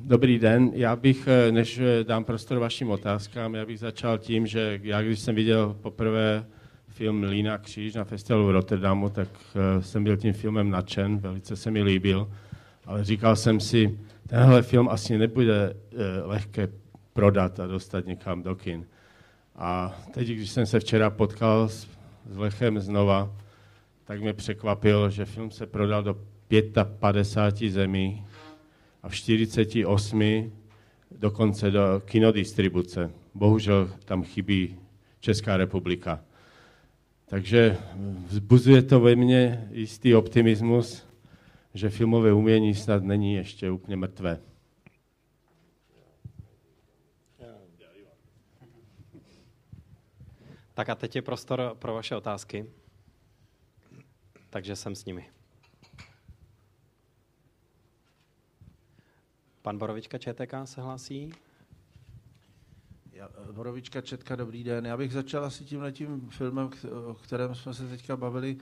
Dobrý den, já bych, než dám prostor vašim otázkám, já bych začal tím, že já když jsem viděl poprvé film Lína kříž na festivalu v Rotterdamu, tak jsem byl tím filmem nadšen, velice se mi líbil, ale říkal jsem si, tenhle film asi nebude lehké prodat a dostat někam do kin. A teď, když jsem se včera potkal s Lechem znova, tak mě překvapilo, že film se prodal do 55 zemí a v 48 dokonce do kinodistribuce. Bohužel tam chybí Česká republika. Takže vzbuzuje to ve mně jistý optimismus, že filmové umění snad není ještě úplně mrtvé. Tak a teď je prostor pro vaše otázky. Takže jsem s nimi. Pan Borovička ČTK se hlásí. Borovička Četka, dobrý den. Já bych začal asi tímhletím filmem, o kterém jsme se teďka bavili.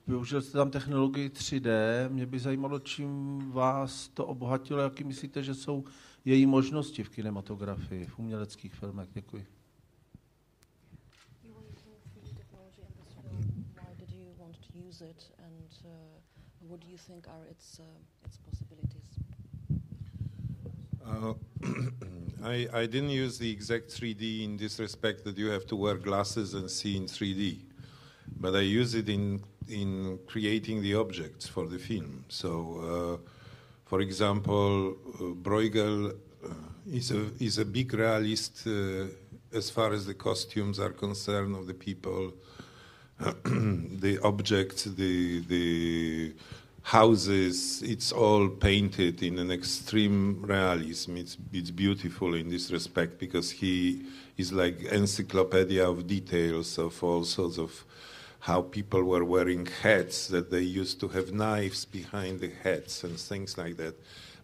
Využil jste tam technologii 3D. Mě by zajímalo, čím vás to obohatilo, jaký myslíte, že jsou její možnosti v kinematografii, v uměleckých filmech. Děkuji. I didn't use the exact 3D in this respect that you have to wear glasses and see in 3D, but I use it in creating the objects for the film. So, for example, Bruegel is a big realist as far as the costumes are concerned of the people, the objects, the houses, it's all painted in an extreme realism. It's beautiful in this respect because he is like encyclopedia of details of all sorts of how people were wearing hats, that they used to have knives behind the hats and things like that.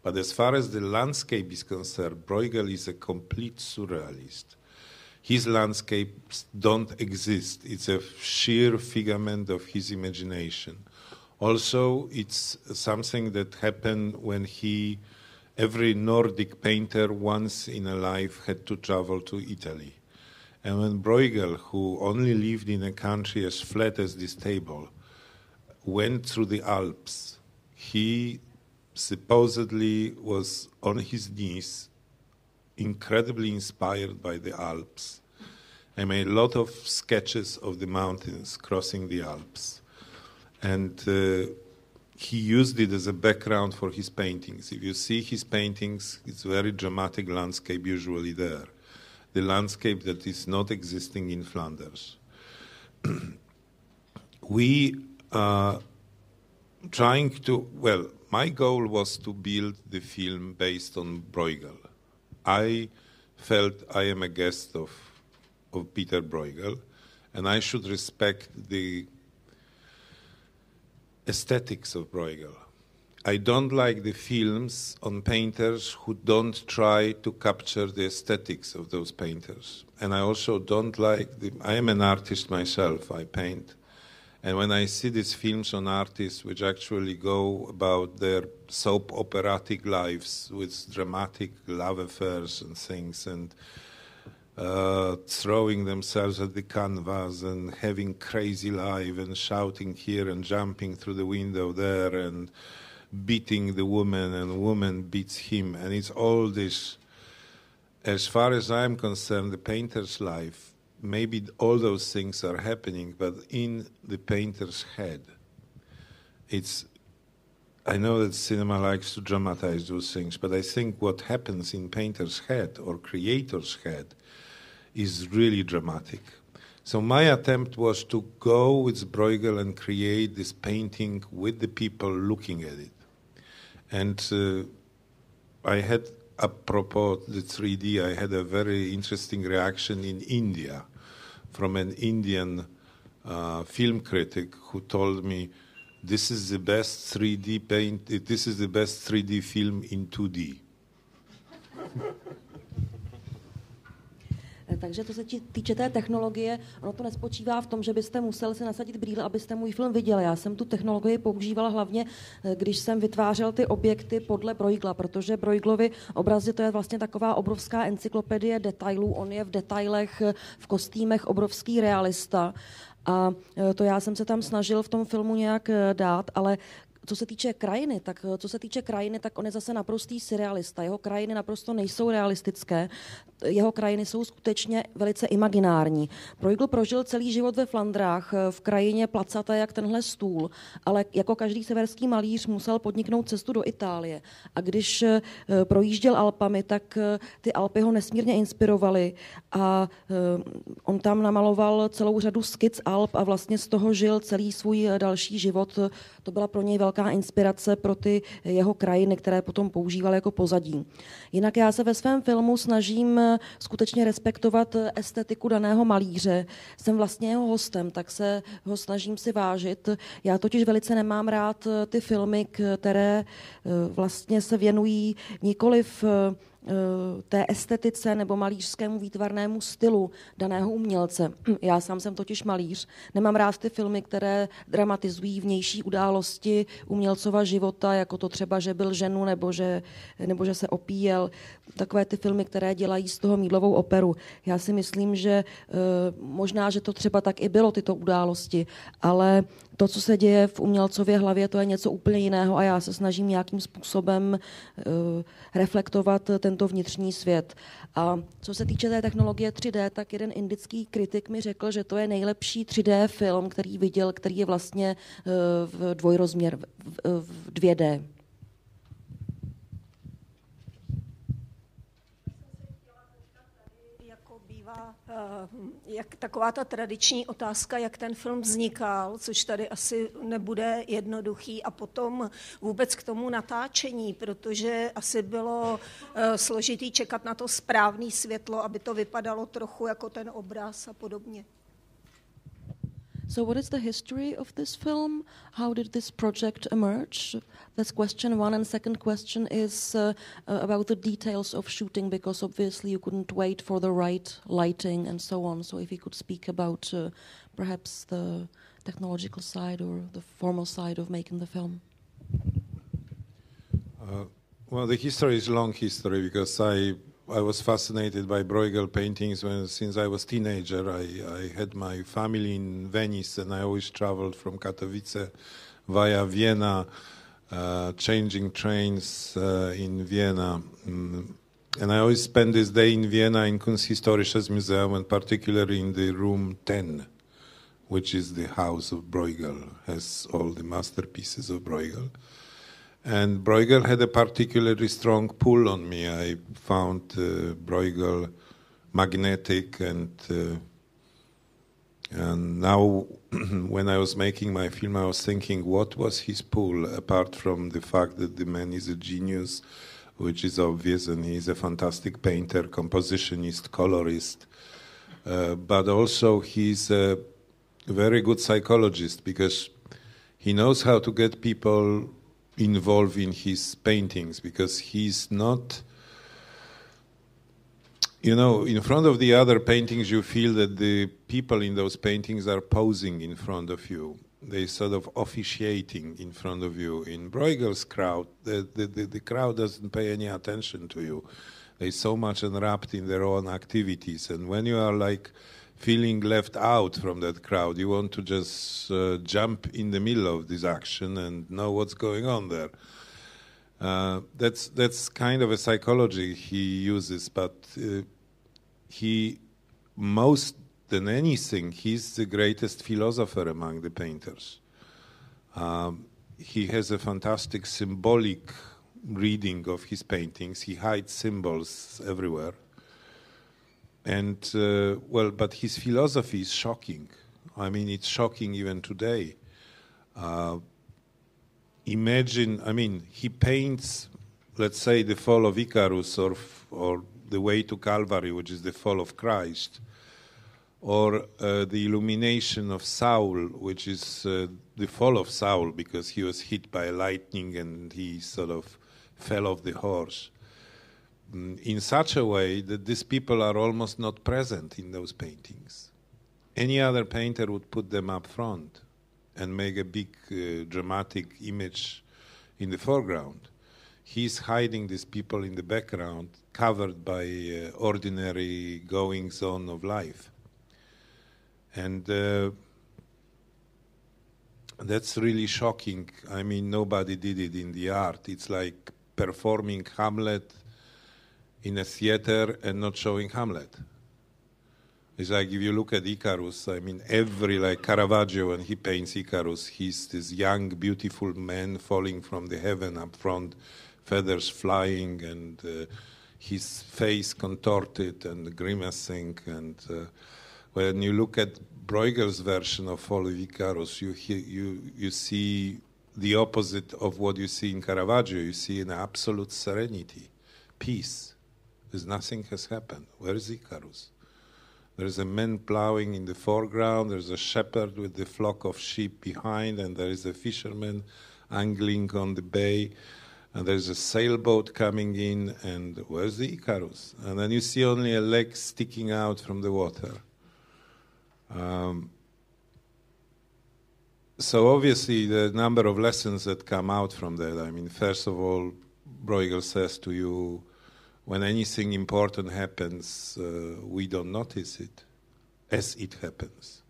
But as far as the landscape is concerned, Bruegel is a complete surrealist. His landscapes don't exist. It's a sheer figment of his imagination. Also, it's something that happened when every Nordic painter once in a life had to travel to Italy. And when Bruegel, who only lived in a country as flat as this table, went through the Alps, he supposedly was on his knees, incredibly inspired by the Alps. I made a lot of sketches of the mountains crossing the Alps. And he used it as a background for his paintings. If you see his paintings, it's very dramatic landscape usually there. The landscape that is not existing in Flanders. We are trying to, my goal was to build the film based on Bruegel. I felt I am a guest of Peter Bruegel, and I should respect the aesthetics of Bruegel. I don't like the films on painters who don't try to capture the aesthetics of those painters. And I also don't like I am an artist myself, I paint. And when I see these films on artists which actually go about their soap operatic lives with dramatic love affairs and things and throwing themselves at the canvas and having crazy life and shouting here and jumping through the window there and beating the woman and the woman beats him. And it's all this, as far as I'm concerned, the painter's life, maybe all those things are happening, but in the painter's head. I know that cinema likes to dramatize those things, but I think what happens in painter's head or creator's head is really dramatic. So my attempt was to go with Bruegel and create this painting with the people looking at it. And I had, apropos the 3D, I had a very interesting reaction in India from an Indian film critic who told me, this is the best 3D film in 2D. Takže to se týče té technologie, ono to nespočívá v tom, že byste musel si nasadit brýle, abyste můj film viděli. Já jsem tu technologii používala hlavně, když jsem vytvářel ty objekty podle Bruegela, protože Bruegelovy obrazy to je vlastně taková obrovská encyklopedie detailů. On je v detailech, v kostýmech obrovský realista. A to já jsem se tam snažil v tom filmu nějak dát, ale co se týče krajiny, tak on je zase naprostý surrealista. Jeho krajiny naprosto nejsou realistické. Jeho krajiny jsou skutečně velice imaginární. Bruegel prožil celý život ve Flandrách, v krajině placaté jak tenhle stůl, ale jako každý severský malíř musel podniknout cestu do Itálie. A když projížděl Alpami, tak ty Alpy ho nesmírně inspirovaly a on tam namaloval celou řadu skic Alp a vlastně z toho žil celý svůj další život. To byla pro něj velká inspirace pro ty jeho krajiny, které potom používal jako pozadí. Jinak já se ve svém filmu snažím skutečně respektovat estetiku daného malíře. Jsem vlastně jeho hostem, tak se ho snažím si vážit. Já totiž velice nemám rád ty filmy, které vlastně se věnují nikoliv té estetice nebo malířskému výtvarnému stylu daného umělce. Já sám jsem totiž malíř. Nemám rád ty filmy, které dramatizují vnější události umělcova života, jako to třeba, že byl ženu nebo že se opíjel. Takové ty filmy, které dělají z toho mýdlovou operu. Já si myslím, že možná, že to třeba tak i bylo, tyto události, ale to, co se děje v umělcově hlavě, to je něco úplně jiného a já se snažím nějakým způsobem reflektovat tento vnitřní svět. A co se týče té technologie 3D, tak jeden indický kritik mi řekl, že to je nejlepší 3D film, který viděl, který je vlastně v dvojrozměr, v 2D. Jak taková ta tradiční otázka, jak ten film vznikal, což tady asi nebude jednoduchý, a potom vůbec k tomu natáčení, protože asi bylo složitý čekat na to správné světlo, aby to vypadalo trochu jako ten obraz a podobně. So what is the history of this film? How did this project emerge? That's question one. And second question is about the details of shooting, because obviously you couldn't wait for the right lighting and so on. So if you could speak about perhaps the technological side or the formal side of making the film. Well, the history is a long history, because I was fascinated by Bruegel paintings since I was a teenager. I had my family in Venice, and I always traveled from Katowice via Vienna, changing trains in Vienna. And I always spent this day in Vienna in Kunsthistorisches Museum, and particularly in the room 10, which is the house of Bruegel, has all the masterpieces of Bruegel. And Bruegel had a particularly strong pull on me. I found Bruegel magnetic, and now when I was making my film, I was thinking, what was his pull, apart from the fact that the man is a genius, which is obvious, and he's a fantastic painter, compositionist, colorist, but also he's a very good psychologist, because he knows how to get people involved in his paintings, because he's not, in front of the other paintings you feel that the people in those paintings are posing in front of you. They sort of officiating in front of you. In Bruegel's crowd, the crowd doesn't pay any attention to you. They're so much enwrapped in their own activities, and when you are like feeling left out from that crowd, you want to just jump in the middle of this action and know what's going on there. That's kind of a psychology he uses, but he, most than anything, he's the greatest philosopher among the painters. He has a fantastic symbolic reading of his paintings. He hides symbols everywhere. And, but his philosophy is shocking. I mean, it's shocking even today. Imagine, he paints, let's say, the fall of Icarus, or the way to Calvary, which is the fall of Christ, or the illumination of Saul, which is the fall of Saul, because he was hit by lightning and he sort of fell off the horse. in such a way that these people are almost not present in those paintings. Any other painter would put them up front and make a big dramatic image in the foreground. He's hiding these people in the background, covered by ordinary goings on of life. And that's really shocking. I mean, nobody did it in the art. It's like performing Hamlet in a theater and not showing Hamlet. It's like if you look at Icarus, I mean, like Caravaggio, when he paints Icarus, he's this young, beautiful man falling from the heaven up front, feathers flying, and his face contorted and grimacing. And when you look at Bruegel's version of Fall of Icarus, you see the opposite of what you see in Caravaggio. You see an absolute serenity, peace. There's nothing has happened. Where is Icarus? There's a man plowing in the foreground, there's a shepherd with the flock of sheep behind, and there is a fisherman angling on the bay, and there's a sailboat coming in, and where's the Icarus? And then you see only a leg sticking out from the water. So obviously the number of lessons that come out from that, I mean, first of all, Bruegel says to you, when anything important happens, we don't notice it as it happens.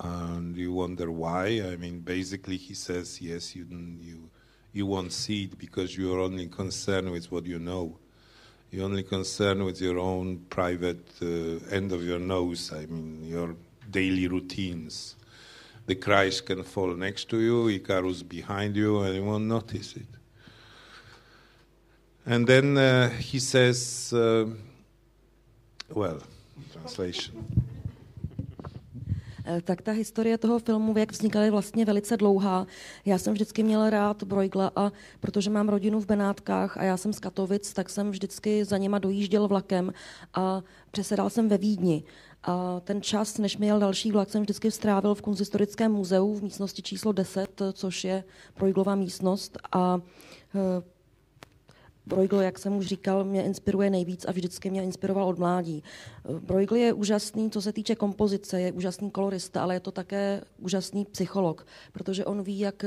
And you wonder why. I mean, basically he says, yes, you won't see it because you're only concerned with what you know. You're only concerned with your own private end of your nose, I mean, your daily routines. The Christ can fall next to you, Icarus behind you, and you won't notice it. And then he says, translation. Tak ta historie toho filmu, jak vznikala, je vlastně velice dlouhá. Já jsem vždycky měla rád Bruegela a protože mám rodinu v Benátkách a já jsem z Katovic, tak jsem vždycky za něma dojížděl vlakem a přesedal jsem ve Vídni. A ten čas, než mi jel další vlak, jsem vždycky strávil v Kunsthistorickém muzeu v místnosti číslo 10, což je Bruegelova místnost. A Bruegel, jak jsem už říkal, mě inspiruje nejvíc a vždycky mě inspiroval od mládí. Bruegel je úžasný, co se týče kompozice, je úžasný kolorista, ale je to také úžasný psycholog, protože on ví, jak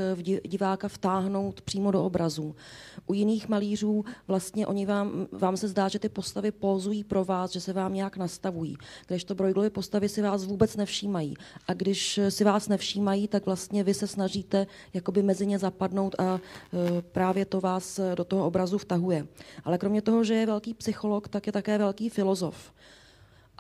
diváka vtáhnout přímo do obrazů. U jiných malířů vlastně vám se zdá, že ty postavy pózují pro vás, že se vám nějak nastavují. Kdežto Bruegelovy postavy si vás vůbec nevšímají. A když si vás nevšímají, tak vlastně vy se snažíte jakoby mezi ně zapadnout a právě to vás do toho obrazu vtahuje. Ale kromě toho, že je velký psycholog, tak je také velký filozof.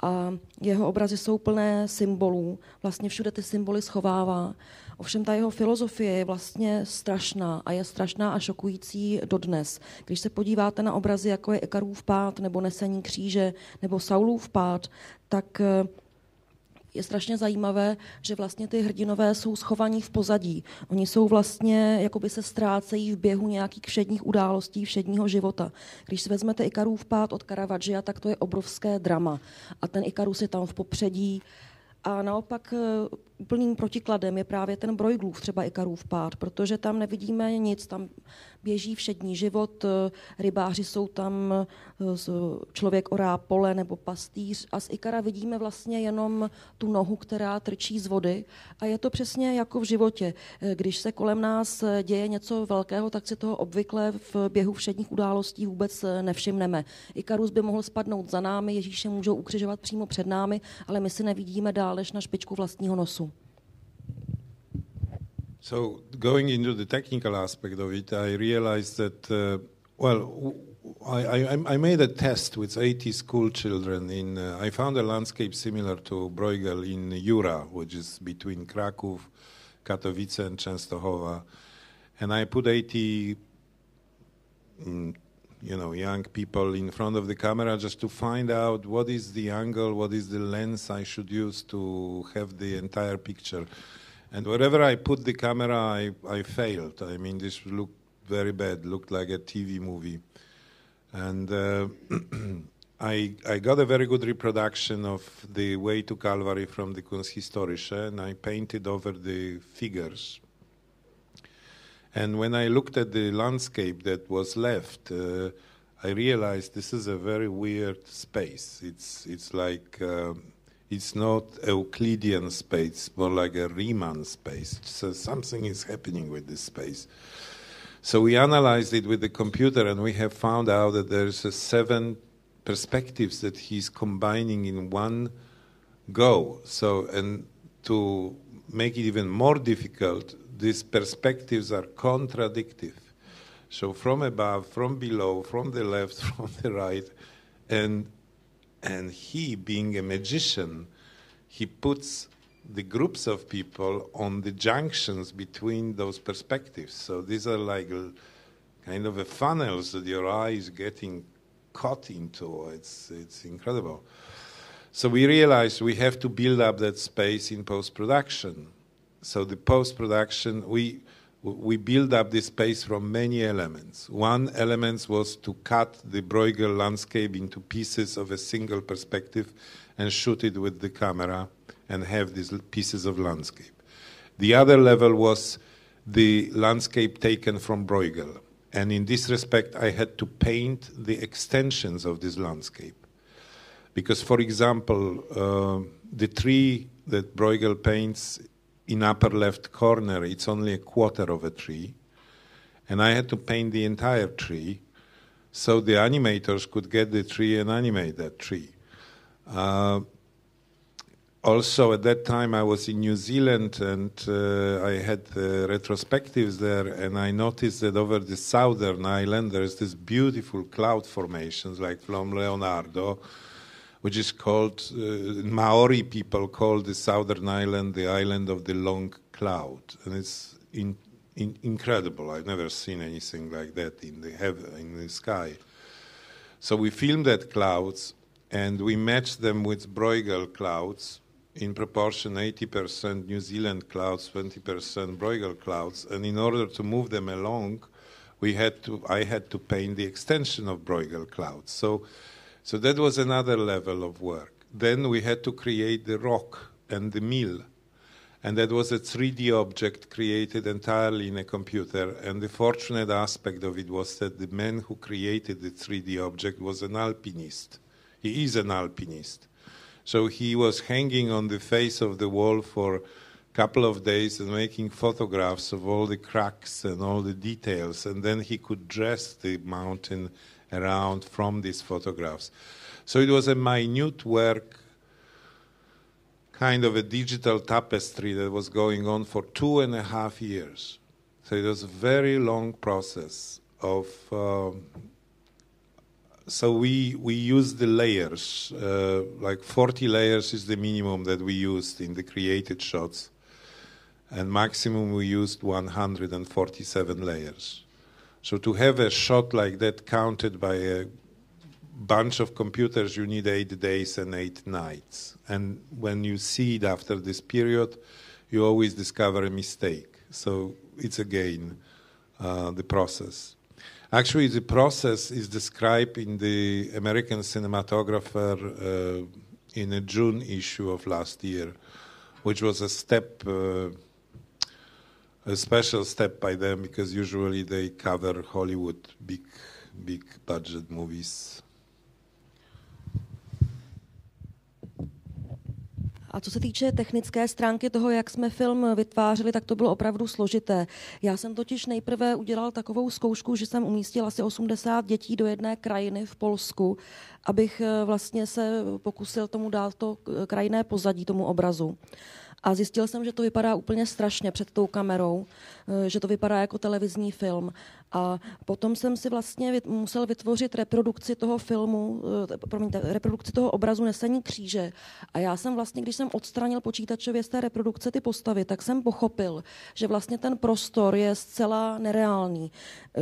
A jeho obrazy jsou plné symbolů, vlastně všude ty symboly schovává. Ovšem ta jeho filozofie je vlastně strašná a je strašná a šokující dodnes. Když se podíváte na obrazy, jako je Ikarův pád, nebo Nesení kříže, nebo Saulův pád, tak je strašně zajímavé, že vlastně ty hrdinové jsou schovaní v pozadí. Oni jsou vlastně, jakoby se ztrácejí v běhu nějakých všedních událostí, všedního života. Když si vezmete Ikarův pád od Caravaggia, tak to je obrovské drama. A ten Ikarus je tam v popředí. A naopak úplným protikladem je právě ten Bruegelův třeba Ikarův pád, protože tam nevidíme nic, tam běží všední život, rybáři jsou tam, člověk orá pole nebo pastýř a z Ikara vidíme vlastně jenom tu nohu, která trčí z vody a je to přesně jako v životě. Když se kolem nás děje něco velkého, tak si toho obvykle v běhu všedních událostí vůbec nevšimneme. Ikarus by mohl spadnout za námi, Ježíše můžou ukřižovat přímo před námi, ale my si nevidíme dál než na špičku vlastního nosu. So going into the technical aspect of it, I realized that, I made a test with 80 school children. I found a landscape similar to Bruegel in Jura, which is between Kraków, Katowice and Częstochowa. And I put 80 young people in front of the camera just to find out what is the angle, what is the lens I should use to have the entire picture. And wherever I put the camera, I failed. I mean, this looked very bad, looked like a TV movie. And I got a very good reproduction of the way to Calvary from the Kunsthistorische, and I painted over the figures. And when I looked at the landscape that was left, I realized this is a very weird space. It's like it's not Euclidean space, more like a Riemann space. So something is happening with this space. So we analyzed it with the computer, and we have found out that there's 7 perspectives that he's combining in one go. So, and to make it even more difficult, these perspectives are contradictive. So from above, from below, from the left, from the right, and he, being a magician, he puts the groups of people on the junctions between those perspectives. So these are like kind of a funnels that your eye is getting caught into. It's incredible. So we realized we have to build up that space in post-production. So the post-production, we build up this space from many elements. One element was to cut the Bruegel landscape into pieces of a single perspective and shoot it with the camera and have these pieces of landscape. The other level was the landscape taken from Bruegel. And in this respect, I had to paint the extensions of this landscape. Because, for example, the tree that Bruegel paints in upper left corner, it's only a quarter of a tree. And I had to paint the entire tree so the animators could get the tree and animate that tree. Also, at that time, I was in New Zealand, and I had retrospectives there, and I noticed that over the southern island, there's this beautiful cloud formations, like from Leonardo, which is called, Maori people call the southern island the island of the long cloud. And it's incredible. I've never seen anything like that in the sky. So we filmed that clouds, and we matched them with Bruegel clouds, in proportion 80% New Zealand clouds, 20% Bruegel clouds. And in order to move them along, I had to paint the extension of Bruegel clouds. So that was another level of work. Then we had to create the rock and the mill. And that was a 3D object created entirely in a computer. And the fortunate aspect of it was that the man who created the 3D object was an alpinist. He is an alpinist. So he was hanging on the face of the wall for a couple of days and making photographs of all the cracks and all the details. And then he could dress the mountain around from these photographs. So it was a minute work, kind of a digital tapestry that was going on for 2.5 years. So it was a very long process of... So we used the layers, like 40 layers is the minimum that we used in the created shots. And maximum we used 147 layers. So to have a shot like that counted by a bunch of computers, you need 8 days and 8 nights. And when you see it after this period, you always discover a mistake. So it's again the process. Actually, the process is described in the American Cinematographer in a June issue of last year, which was a special step by them, because usually they cover Hollywood big budget movies. A co se týče technické stránky toho, jak jsme film vytvářeli, tak to bylo opravdu složité. Já jsem totiž nejprve udělal takovou zkoušku, že jsem umístil asi 80 dětí do jedné krajiny v Polsku, abych vlastně se pokusil tomu dát to krajinné pozadí tomu obrazu. A zjistil jsem, že to vypadá úplně strašně před tou kamerou, že to vypadá jako televizní film. A potom jsem si vlastně musel vytvořit reprodukci toho filmu, reprodukci toho obrazu Nesení kříže. A já jsem vlastně, když jsem odstranil počítačově z té reprodukce ty postavy, tak jsem pochopil, že vlastně ten prostor je zcela nereálný.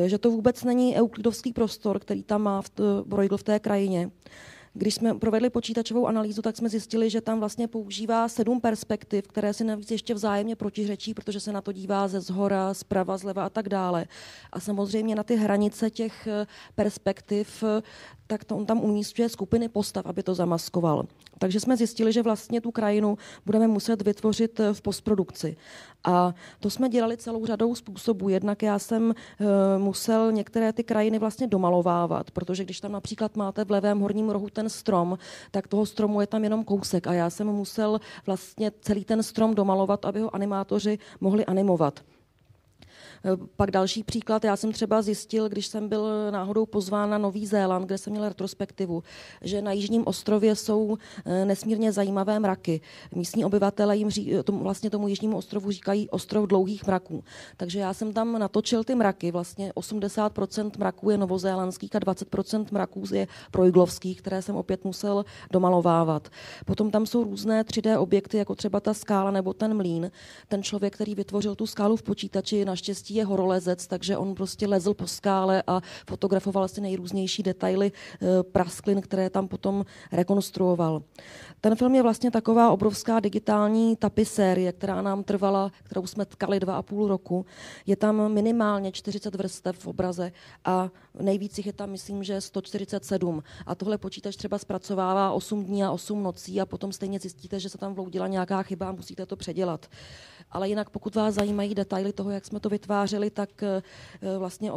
Že to vůbec není euklidovský prostor, který tam má Bruegel v té krajině. Když jsme provedli počítačovou analýzu, tak jsme zjistili, že tam vlastně používá 7 perspektiv, které si navíc ještě vzájemně protiřečí, protože se na to dívá ze zhora, zprava, zleva a tak dále. A samozřejmě na ty hranice těch perspektiv, tak to on tam umísťuje skupiny postav, aby to zamaskoval. Takže jsme zjistili, že vlastně tu krajinu budeme muset vytvořit v postprodukci. A to jsme dělali celou řadou způsobů. Jednak já jsem musel některé ty krajiny vlastně domalovávat, protože když tam například máte v levém horním rohu ten strom, tak toho stromu je tam jenom kousek a já jsem musel vlastně celý ten strom domalovat, aby ho animátoři mohli animovat. Pak další příklad, já jsem třeba zjistil, když jsem byl náhodou pozván na Nový Zéland, kde jsem měl retrospektivu, že na Jižním ostrově jsou nesmírně zajímavé mraky. Místní obyvatelé vlastně tomu Jižnímu ostrovu říkají ostrov dlouhých mraků. Takže já jsem tam natočil ty mraky, vlastně 80% mraků je novozélandských a 20% mraků je projglovských, které jsem opět musel domalovávat. Potom tam jsou různé 3D objekty, jako třeba ta skála nebo ten mlýn. Ten člověk, který vytvořil tu skálu v počítači, naštěstí je horolezec, takže on prostě lezl po skále a fotografoval si nejrůznější detaily prasklin, které tam potom rekonstruoval. Ten film je vlastně taková obrovská digitální tapisérie, která nám trvala, kterou jsme tkali 2,5 roku. Je tam minimálně 40 vrstev v obraze a nejvíc jich je tam, myslím, že 147. A tohle počítač třeba zpracovává 8 dní a 8 nocí a potom stejně zjistíte, že se tam vloudila nějaká chyba a musíte to předělat. Ale jinak, pokud vás zajímají detaily toho, jak jsme to vytvářeli, tak vlastně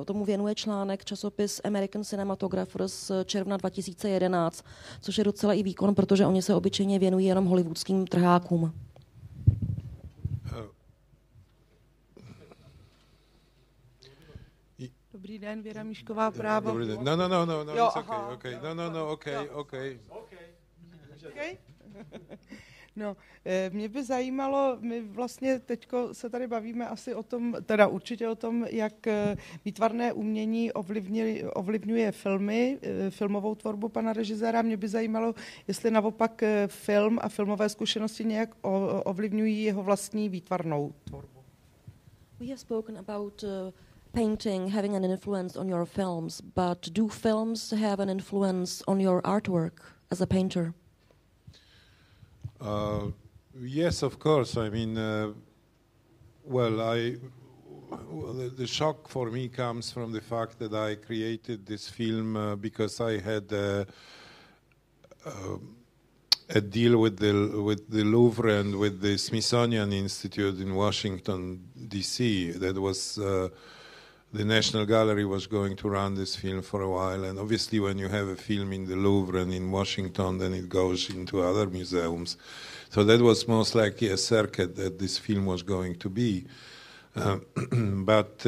tomu věnuje článek časopis American Cinematographer z června 2011, což je docela i výkon, protože oni se obyčejně věnují jenom hollywoodským trhákům. Dobrý den, Věra Míšková, Právo. Dobrý den. No, Jo, it's okay. Okay. No, mě by zajímalo, my vlastně teďko se tady bavíme asi o tom, teda určitě o tom, jak výtvarné umění ovlivňuje filmy, filmovou tvorbu pana režiséra. Mě by zajímalo, jestli naopak film a filmové zkušenosti nějak ovlivňují jeho vlastní výtvarnou tvorbu. We have spoken about painting having an influence on your films, but do films have an influence on your artwork as a painter? Yes, of course. I mean, the shock for me comes from the fact that I created this film because I had a deal with the Louvre and with the Smithsonian Institute in Washington, D.C. That was the National Gallery was going to run this film for a while, and obviously when you have a film in the Louvre and in Washington, then it goes into other museums. So that was most likely a circuit that this film was going to be. But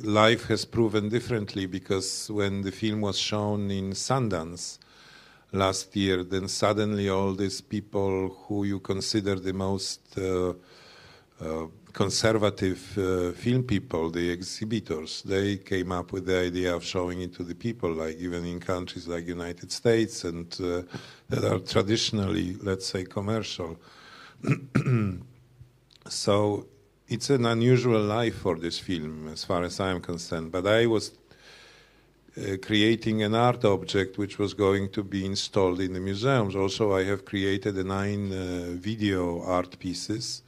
life has proven differently, because when the film was shown in Sundance last year, then suddenly all these people who you consider the most conservative film people, the exhibitors, they came up with the idea of showing it to the people, like even in countries like United States and that are traditionally, let's say, commercial. So it's an unusual life for this film, as far as I'm concerned. But I was creating an art object which was going to be installed in the museums. Also, I have created 9 video art pieces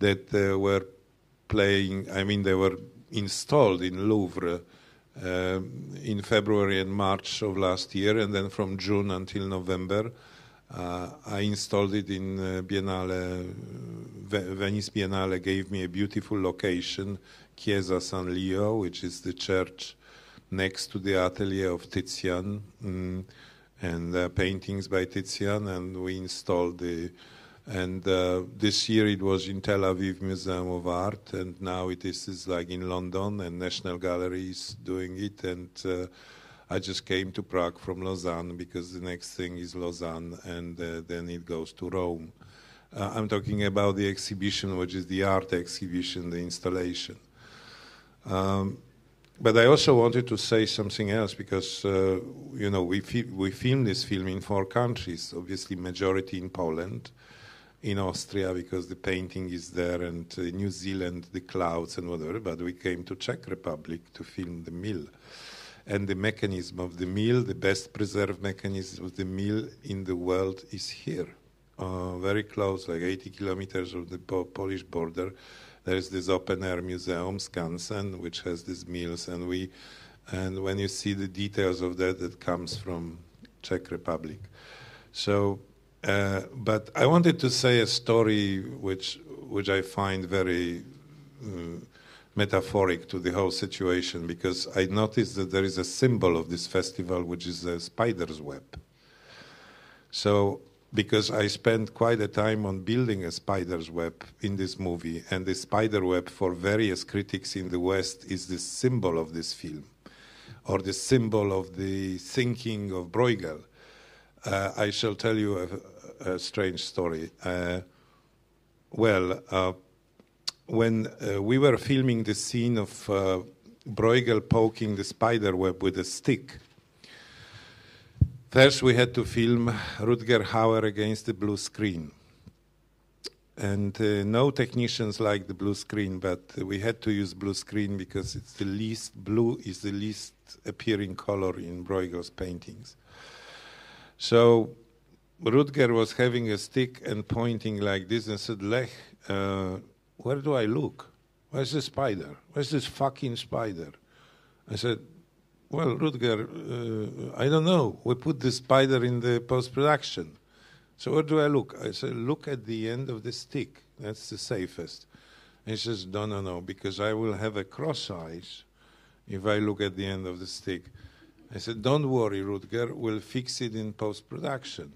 that were they were installed in Louvre in February and March of last year, and then from June until November, I installed it in Biennale. Venice Biennale gave me a beautiful location, Chiesa San Leo, which is the church next to the atelier of Tizian, and paintings by Tizian, and we installed this year it was in Tel Aviv Museum of Art, and now it is like in London, and National Gallery is doing it, and I just came to Prague from Lausanne, because the next thing is Lausanne, and then it goes to Rome. I'm talking about the exhibition, which is the art exhibition, the installation. But I also wanted to say something else, because we filmed this film in 4 countries, obviously majority in Poland, in Austria, because the painting is there, and New Zealand, the clouds and whatever, but we came to Czech Republic to film the mill. And the mechanism of the mill, the best preserved mechanism of the mill in the world is here, very close, like 80 kilometers of the Polish border. There is this open-air museum, Skansen, which has these mills, and when you see the details of that, it comes from Czech Republic. So, but I wanted to say a story which I find very metaphoric to the whole situation, because I noticed that there is a symbol of this festival, which is a spider's web. So, because I spent quite a time on building a spider's web in this movie, and the spider web for various critics in the West is the symbol of this film, or the symbol of the thinking of Bruegel. I shall tell you a strange story. When we were filming the scene of Bruegel poking the spider web with a stick, first we had to film Rutger Hauer against the blue screen. And no technicians like the blue screen, but we had to use blue screen because it's the least, blue is the least appearing color in Bruegel's paintings. So Rutger was having a stick and pointing like this and said, Lech, where do I look? Where's the spider? Where's this fucking spider? I said, well, Rutger, I don't know. We put the spider in the post-production. So where do I look? I said, look at the end of the stick. That's the safest. And he says, no, because I will have a cross eyes if I look at the end of the stick. I said, don't worry, Rutger, we'll fix it in post-production.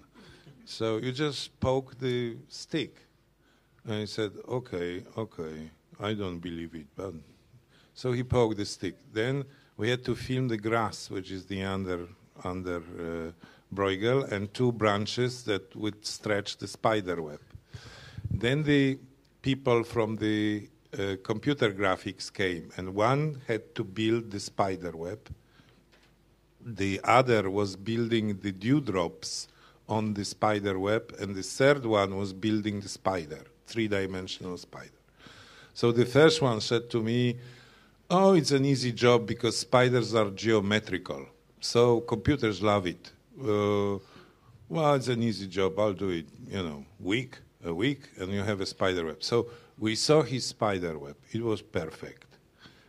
So you just poke the stick. And he said, okay, I don't believe it. But so he poked the stick. Then we had to film the grass, which is the under Bruegel, and two branches that would stretch the spider web. Then the people from the computer graphics came, and one had to build the spider web. The other was building the dewdrops on the spider web, and the third one was building the spider, three-dimensional spider. So the first one said to me, oh, it's an easy job because spiders are geometrical, so computers love it. Well, it's an easy job, I'll do it, a week, and you have a spider web. So we saw his spider web. It was perfect.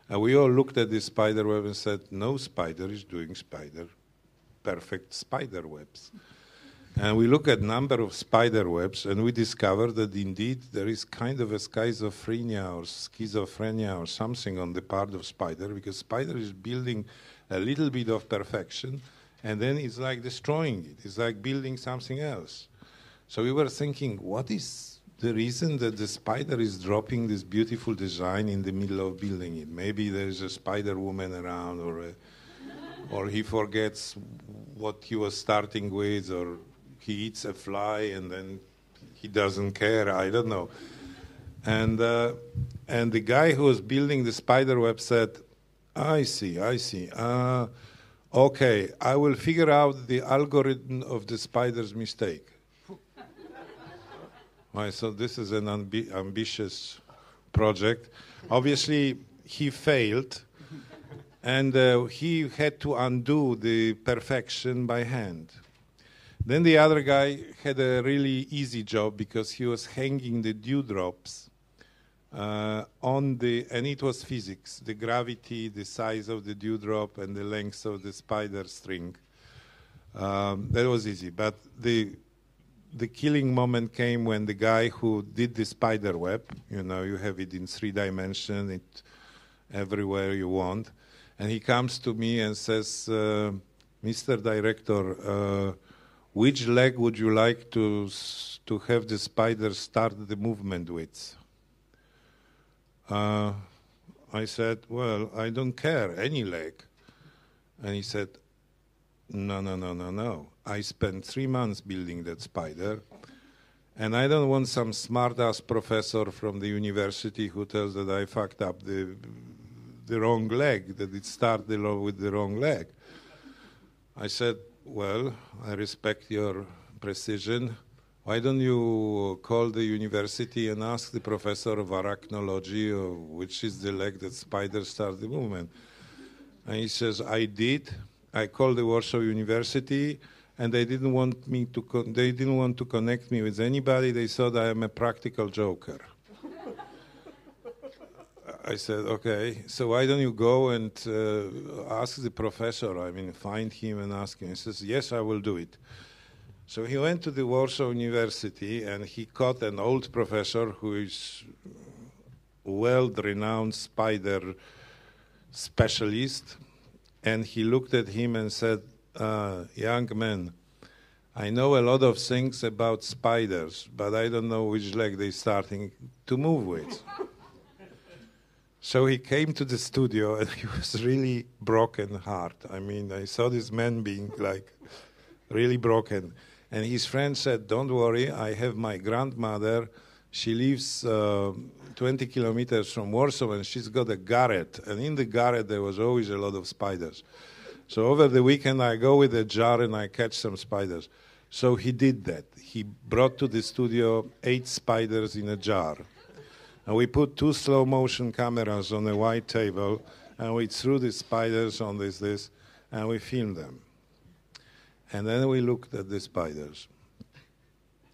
And we all looked at this spider web and said, no spider is doing perfect spider webs. And we look at number of spider webs, and we discover that indeed there is kind of a schizophrenia or something on the part of spider, because spider is building a little bit of perfection, and then it's like destroying it. It's like building something else. So we were thinking, what is the reason that the spider is dropping this beautiful design in the middle of building it? Maybe there's a spider woman around, or he forgets what he was starting with, or he eats a fly and then he doesn't care. I don't know. And the guy who was building the spider web said, I see. Okay, I will figure out the algorithm of the spider's mistake. So this is an ambitious project. Obviously, he failed, and he had to undo the perfection by hand. Then the other guy had a really easy job because he was hanging the dewdrops and it was physics, the gravity, the size of the dewdrop, and the length of the spider string. That was easy, but the killing moment came when the guy who did the spider web, you have it in 3 dimensions, it everywhere you want, and he comes to me and says, Mr. Director, which leg would you like to have the spider start the movement with? I said, well, I don't care, any leg. And he said, no. I spent 3 months building that spider, and I don't want some smart-ass professor from the university who tells that I fucked up the wrong leg, that it started with the wrong leg. I said, well, I respect your precision. Why don't you call the university and ask the professor of arachnology which is the leg that spiders start the movement? And he says, I did. I called the Warsaw University, and they didn't want me to. They didn't want to connect me with anybody. They thought I am a practical joker. I said, okay. So why don't you go and ask the professor? I mean, find him and ask him. He says, yes, I will do it. So he went to the Warsaw University, and he caught an old professor who is world-renowned spider specialist, and he looked at him and said, young man, I know a lot of things about spiders, but I don't know which leg they're starting to move with. So he came to the studio, and he was really broken heart. I mean, I saw this man being like really broken. And his friend said, don't worry, I have my grandmother. She lives 20 kilometers from Warsaw, and she's got a garret. And in the garret, there was always a lot of spiders. So over the weekend, I go with a jar and I catch some spiders. So he did that. He brought to the studio 8 spiders in a jar. And we put 2 slow-motion cameras on a white table, and we threw the spiders on this, and we filmed them. And then we looked at the spiders.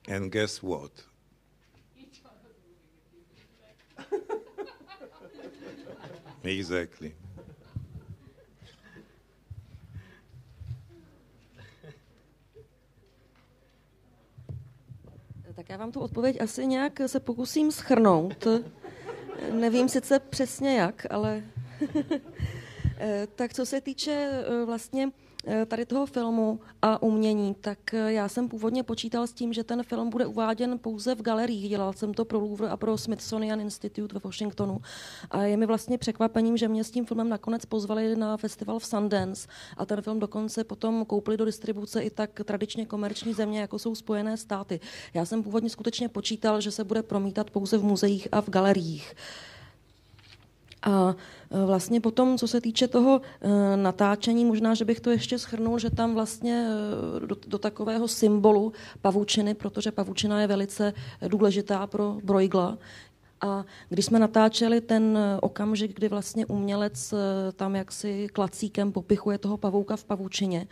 And guess what? Exactly. Tak já vám tu odpověď asi nějak se pokusím shrnout. Nevím sice přesně jak, ale tak co se týče vlastně tady toho filmu a umění, tak já jsem původně počítal s tím, že ten film bude uváděn pouze v galeriích. Dělal jsem to pro Louvre a pro Smithsonian Institute ve Washingtonu. A je mi vlastně překvapením, že mě s tím filmem nakonec pozvali na festival v Sundance a ten film dokonce potom koupili do distribuce i tak tradičně komerční země, jako jsou Spojené státy. Já jsem původně skutečně počítal, že se bude promítat pouze v muzeích a v galeriích. A vlastně potom, co se týče toho natáčení, možná, že bych to ještě shrnul, že tam vlastně do takového symbolu pavučiny, protože pavučina je velice důležitá pro Bruegela. A když jsme natáčeli ten okamžik, kdy vlastně umělec tam jaksi klacíkem popichuje toho pavouka v pavučině,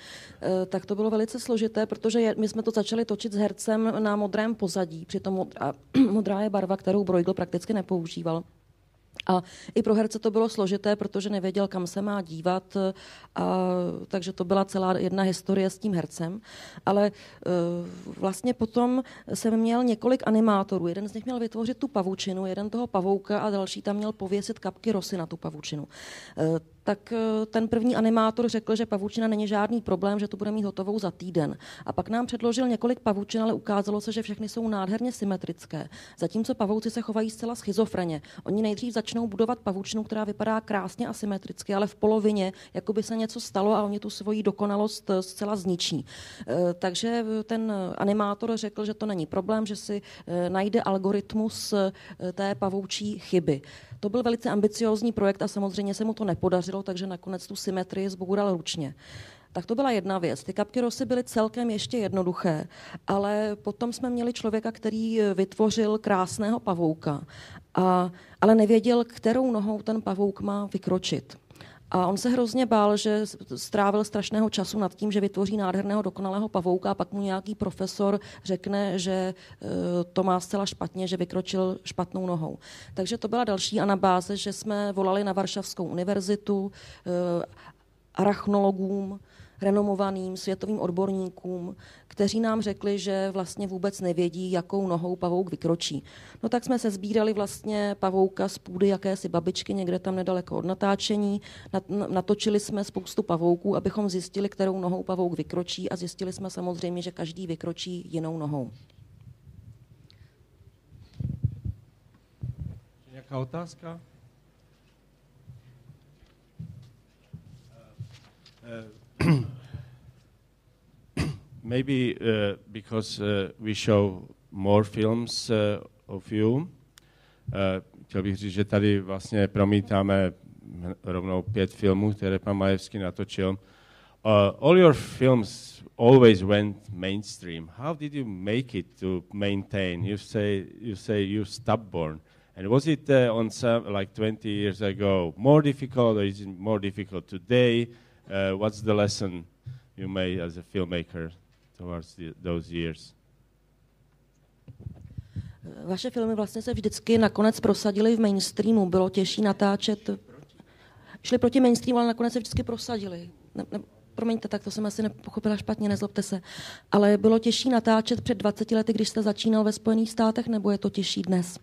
tak to bylo velice složité, protože my jsme to začali točit s hercem na modrém pozadí. Přitom modrá je barva, kterou Bruegel prakticky nepoužíval. A i pro herce to bylo složité, protože nevěděl, kam se má dívat, takže to byla celá jedna historie s tím hercem. Ale vlastně potom jsem měl několik animátorů. Jeden z nich měl vytvořit tu pavučinu, jeden toho pavouka a další tam měl pověsit kapky rosy na tu pavučinu. Tak ten první animátor řekl, že pavučina není žádný problém, že to bude mít hotovou za týden. A pak nám předložil několik pavučin, ale ukázalo se, že všechny jsou nádherně symetrické. Zatímco pavouci se chovají zcela schizofreně. Oni nejdřív začnou budovat pavučinu, která vypadá krásně a symetricky, ale v polovině jako by se něco stalo a oni tu svoji dokonalost zcela zničí. Takže ten animátor řekl, že to není problém, že si najde algoritmus té pavoučí chyby. To byl velice ambiciózní projekt a samozřejmě se mu to nepodařilo, takže nakonec tu symetrii zboural ručně. Tak to byla jedna věc. Ty kapky rosy byly celkem ještě jednoduché, ale potom jsme měli člověka, který vytvořil krásného pavouka, ale nevěděl, kterou nohou ten pavouk má vykročit. A on se hrozně bál, že strávil strašného času nad tím, že vytvoří nádherného dokonalého pavouka a pak mu nějaký profesor řekne, že to má zcela špatně, že vykročil špatnou nohou. Takže to byla další anabáze, že jsme volali na Varšavskou univerzitu arachnologům, renomovaným světovým odborníkům, kteří nám řekli, že vlastně vůbec nevědí, jakou nohou pavouk vykročí. No tak jsme se sbírali vlastně pavouka z půdy jakési babičky, někde tam nedaleko od natáčení. Natočili jsme spoustu pavouků, abychom zjistili, kterou nohou pavouk vykročí a zjistili jsme samozřejmě, že každý vykročí jinou nohou. Nějaká otázka? Maybe because we show more films of you. Chtěl bych říct, že tady vlastně promítáme rovnou 5 filmů, které pan Majewski natočil. All your films always went mainstream. How did you make it to maintain? You say you're stubborn And was it on some, like 20 years ago more difficult, or is it more difficult today? What's the lesson you made as a filmmaker towards those years? Vaše filmy vlastně se vždycky nakonec prosadily v mainstreamu. Bylo těžší natáčet. Šli proti mainstreamu, ale nakonec se vždycky prosadili. Promiňte, tak to jsem asi nepochopila špatně, nezlobte se. Ale bylo těžší natáčet před 20 lety, když jste začínal ve Spojených státech, nebo je to těžší dnes?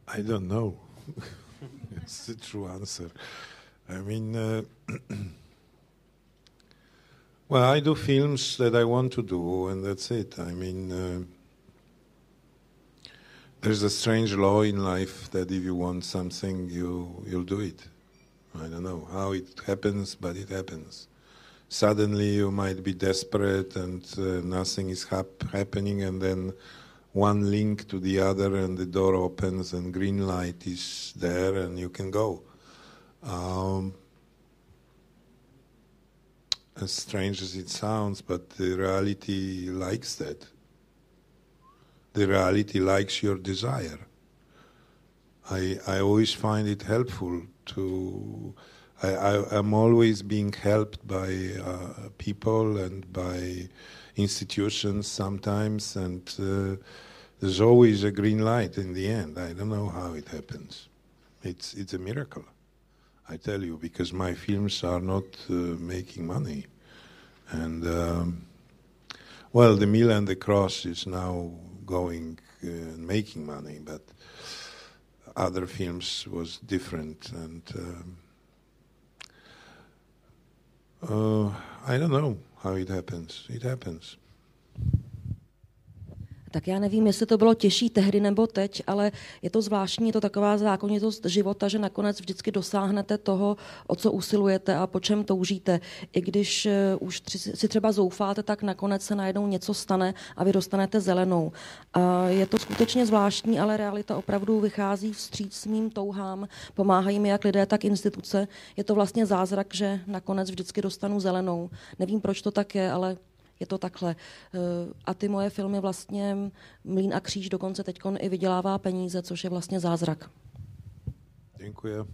I don't know. It's the true answer. I mean, well, I do films that I want to do, and that's it. I mean, there's a strange law in life that if you want something, you'll do it. I don't know how it happens, but it happens. Suddenly you might be desperate and nothing is happening, and then one link to the other and the door opens and green light is there and you can go. As strange as it sounds, but the reality likes that. The reality likes your desire. I always find it helpful to... I'm always being helped by people and by institutions sometimes, and there's always a green light in the end. I don't know how it happens. It's a miracle, I tell you, because my films are not making money. And, well, The Mill and the Cross is now going and making money, but other films was different, and I don't know how it happens. It happens. Tak já nevím, jestli to bylo těžší tehdy nebo teď, ale je to zvláštní, je to taková zákonitost života, že nakonec vždycky dosáhnete toho, o co usilujete a po čem toužíte. I když už si třeba zoufáte, tak nakonec se najednou něco stane a vy dostanete zelenou. A je to skutečně zvláštní, ale realita opravdu vychází vstříc mým touhám. Pomáhají mi jak lidé, tak instituce. Je to vlastně zázrak, že nakonec vždycky dostanu zelenou. Nevím, proč to tak je, ale je to takhle. A ty moje filmy vlastně Mlýn a kříž dokonce teďkon i vydělává peníze, což je vlastně zázrak. Děkuji.